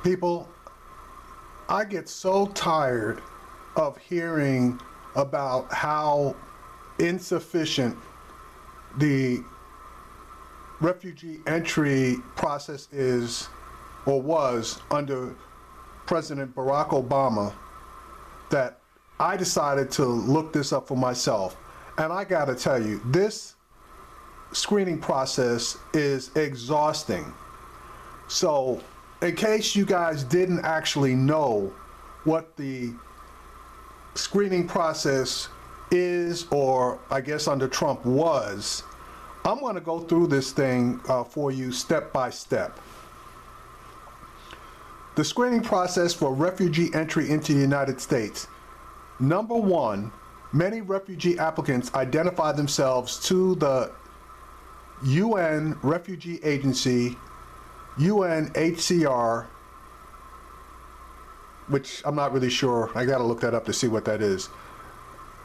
People, I get so tired of hearing about how insufficient the refugee entry process is or was under President Barack Obama that I decided to look this up for myself. And I gotta tell you, this screening process is exhausting. So, in case you guys didn't actually know what the screening process is, or I guess under Trump was, I'm going to go through this thing for you step by step. The screening process for refugee entry into the United States. Number one, many refugee applicants identify themselves to the UN Refugee Agency, UNHCR, which I'm not really sure. I got to look that up to see what that is.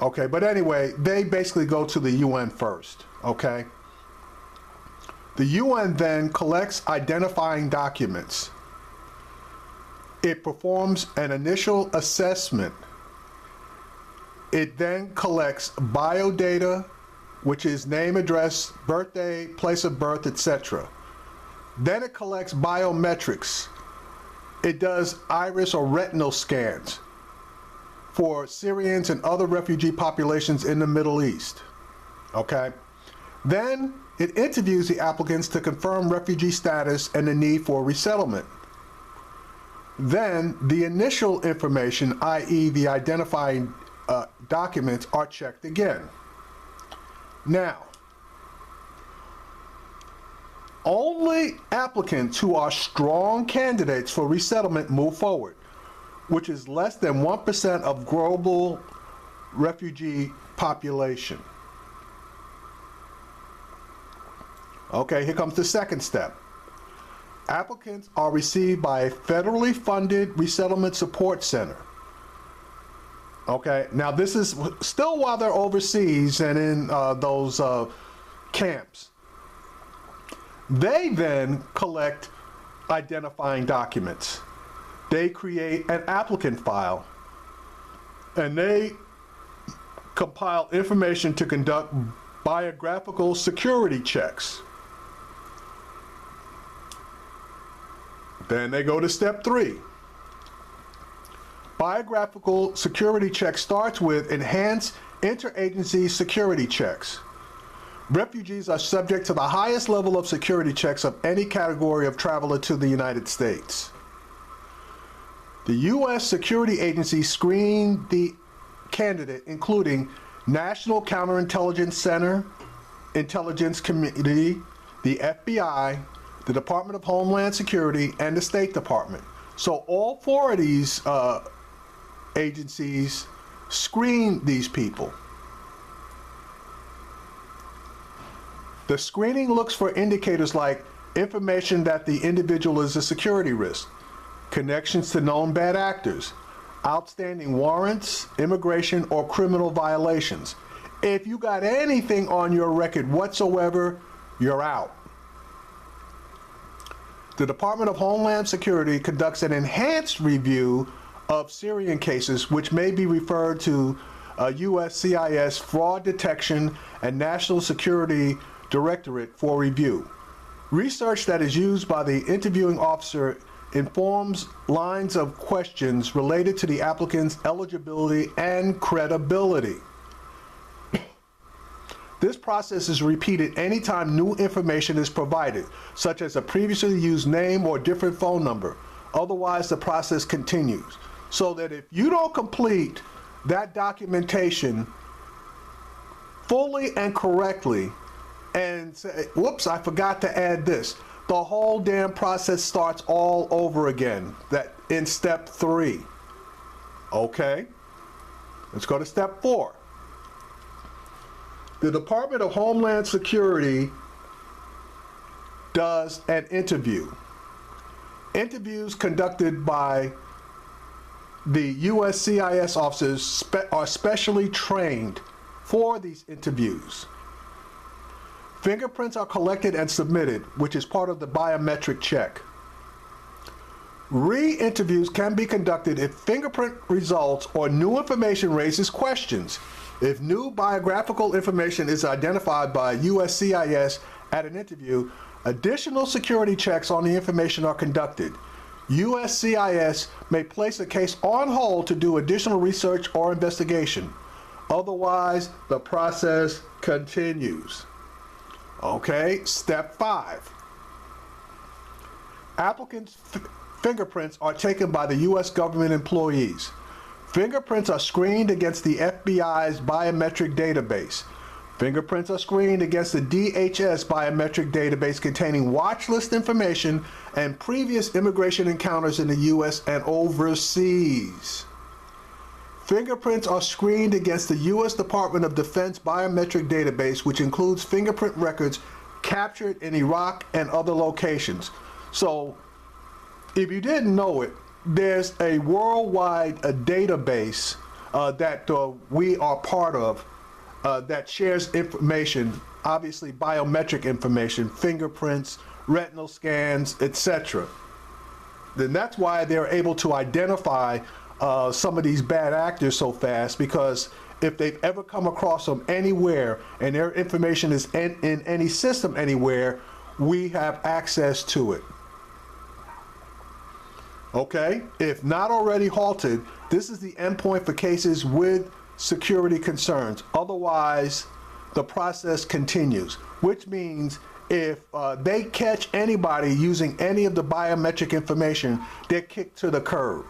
Okay, but anyway, they basically go to the UN first, okay? The UN then collects identifying documents. It performs an initial assessment. It then collects biodata, which is name, address, birthday, place of birth, etc. Then it collects biometrics. It does iris or retinal scans for Syrians and other refugee populations in the Middle East. Okay? Then it interviews the applicants to confirm refugee status and the need for resettlement. Then the initial information, i.e. the identifying documents, are checked again. Now, only applicants who are strong candidates for resettlement move forward, which is less than 1% of global refugee population. Okay, here comes the second step. Applicants are received by a federally funded resettlement support center. Okay, now this is still while they're overseas and in those camps. They then collect identifying documents. They create an applicant file, and they compile information to conduct biographical security checks. Then they go to step 3. Biographical security check starts with enhanced interagency security checks. Refugees are subject to the highest level of security checks of any category of traveler to the United States. The U.S. security agencies screen the candidate, including National Counterintelligence Center, Intelligence Committee, the FBI, the Department of Homeland Security, and the State Department. So all 4 of these agencies screen these people. The screening looks for indicators like information that the individual is a security risk, connections to known bad actors, outstanding warrants, immigration, or criminal violations. If you got anything on your record whatsoever, you're out. The Department of Homeland Security conducts an enhanced review of Syrian cases, which may be referred to USCIS Fraud Detection and National Security Directorate for review. Research that is used by the interviewing officer informs lines of questions related to the applicant's eligibility and credibility. This process is repeated anytime new information is provided, such as a previously used name or different phone number. Otherwise, the process continues. So that if you don't complete that documentation fully and correctly, and say, whoops, I forgot to add this, the whole damn process starts all over again, that in step 3. Okay, let's go to step 4. The Department of Homeland Security does an interview. Interviews conducted by the USCIS officers are specially trained for these interviews. Fingerprints are collected and submitted, which is part of the biometric check. Re-interviews can be conducted if fingerprint results or new information raises questions. If new biographical information is identified by USCIS at an interview, additional security checks on the information are conducted. USCIS may place a case on hold to do additional research or investigation. Otherwise, the process continues. Okay, step 5. Applicants' fingerprints are taken by the U.S. government employees. Fingerprints are screened against the FBI's biometric database. Fingerprints are screened against the DHS biometric database containing watch list information and previous immigration encounters in the U.S. and overseas. Fingerprints are screened against the U.S. Department of Defense biometric database, which includes fingerprint records captured in Iraq and other locations. So, if you didn't know it, there's a worldwide database that we are part of that shares information, obviously biometric information, fingerprints, retinal scans, etc. Then that's why they're able to identify some of these bad actors so fast, because if they've ever come across them anywhere and their information is in any system anywhere, we have access to it. Okay, if not already halted, this is the endpoint for cases with security concerns. Otherwise, the process continues, which means if they catch anybody using any of the biometric information, they're kicked to the curb.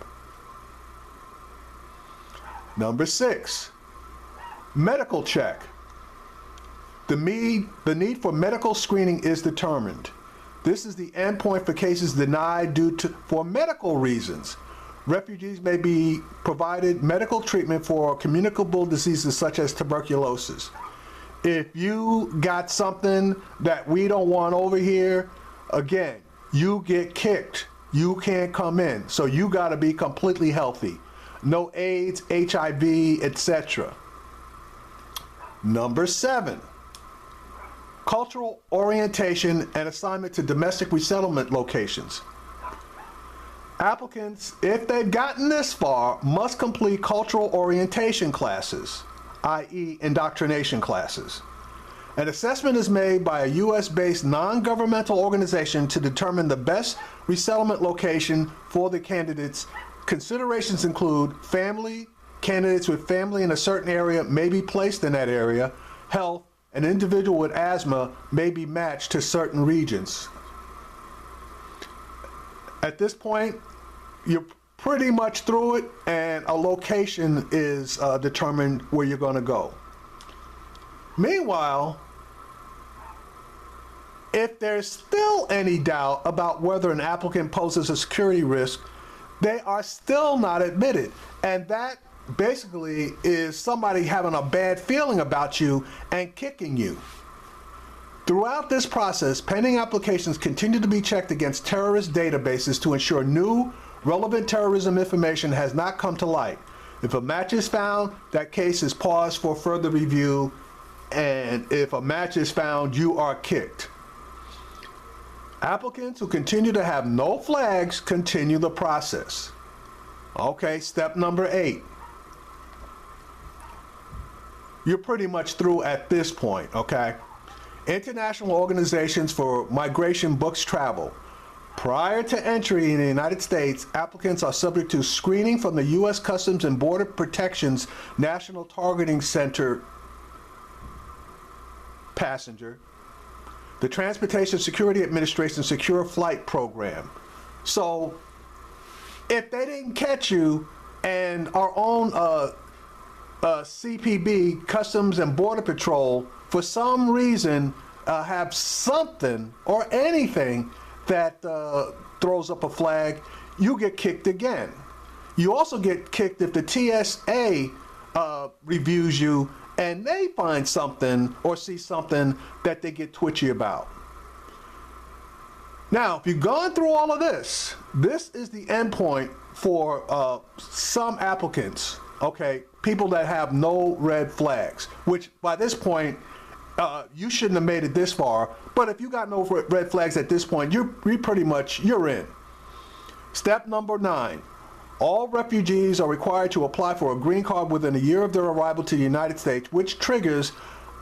Number 6, medical check. The need for medical screening is determined. This is the endpoint for cases denied for medical reasons. Refugees may be provided medical treatment for communicable diseases such as tuberculosis. If you got something that we don't want over here, again, you get kicked. You can't come in. So you got to be completely healthy. No AIDS, HIV, etc. Number 7. Cultural orientation and assignment to domestic resettlement locations. Applicants, if they've gotten this far, must complete cultural orientation classes, i.e. indoctrination classes. An assessment is made by a U.S.-based non-governmental organization to determine the best resettlement location for the candidates. Considerations include family. Candidates with family in a certain area may be placed in that area. Health. An individual with asthma may be matched to certain regions. At this point, you're pretty much through it, and a location is determined where you're going to go. Meanwhile, if there's still any doubt about whether an applicant poses a security risk, they are still not admitted, and that basically is somebody having a bad feeling about you and kicking you. Throughout this process, pending applications continue to be checked against terrorist databases to ensure new relevant terrorism information has not come to light. If a match is found, that case is paused for further review, and if a match is found, you are kicked. Applicants who continue to have no flags continue the process. Okay, step number 8. You're pretty much through at this point, okay? International Organizations for Migration books travel. Prior to entry in the United States, applicants are subject to screening from the U.S. Customs and Border Protection's National Targeting Center passenger, the Transportation Security Administration Secure Flight Program. So, if they didn't catch you and our own CPB, Customs and Border Patrol, for some reason have something or anything that throws up a flag, you get kicked again. You also get kicked if the TSA reviews you and they find something or see something that they get twitchy about. Now, if you've gone through all of this, this is the endpoint for some applicants, okay? People that have no red flags, which by this point, you shouldn't have made it this far, but if you got no red flags at this point, you're pretty much, you're in. Step number 9. All refugees are required to apply for a green card within a year of their arrival to the United States, which triggers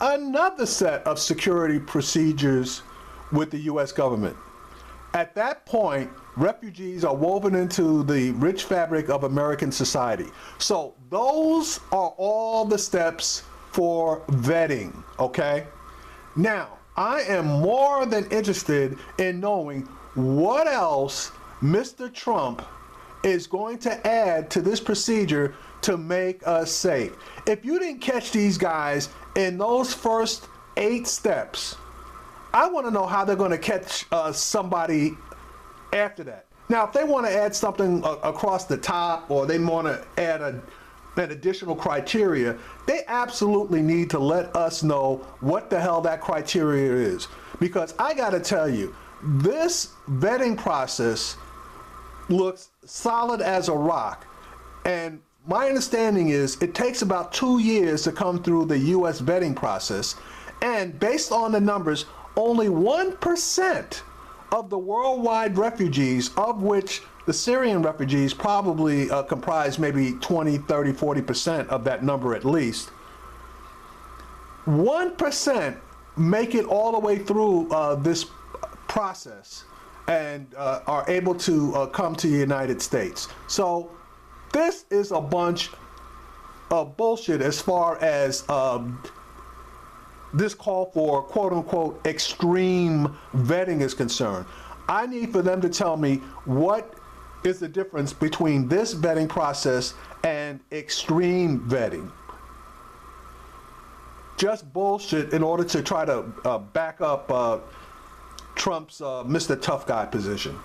another set of security procedures with the U.S. government. At that point, refugees are woven into the rich fabric of American society. So those are all the steps for vetting, okay? Now, I am more than interested in knowing what else Mr. Trump is going to add to this procedure to make us safe. If you didn't catch these guys in those first 8 steps, I want to know how they're going to catch somebody after that. Now, if they want to add something across the top, or they want to add an additional criteria, they absolutely need to let us know what the hell that criteria is. Because I got to tell you, this vetting process looks solid as a rock. And my understanding is it takes about 2 years to come through the U.S. vetting process. And based on the numbers, only 1% of the worldwide refugees, of which the Syrian refugees probably comprise maybe 20, 30, 40% of that number at least, 1% make it all the way through this process and are able to come to the United States. So this is a bunch of bullshit as far as this call for quote unquote extreme vetting is concerned. I need for them to tell me what is the difference between this vetting process and extreme vetting. Just bullshit in order to try to back up Trump's Mr. Tough Guy position.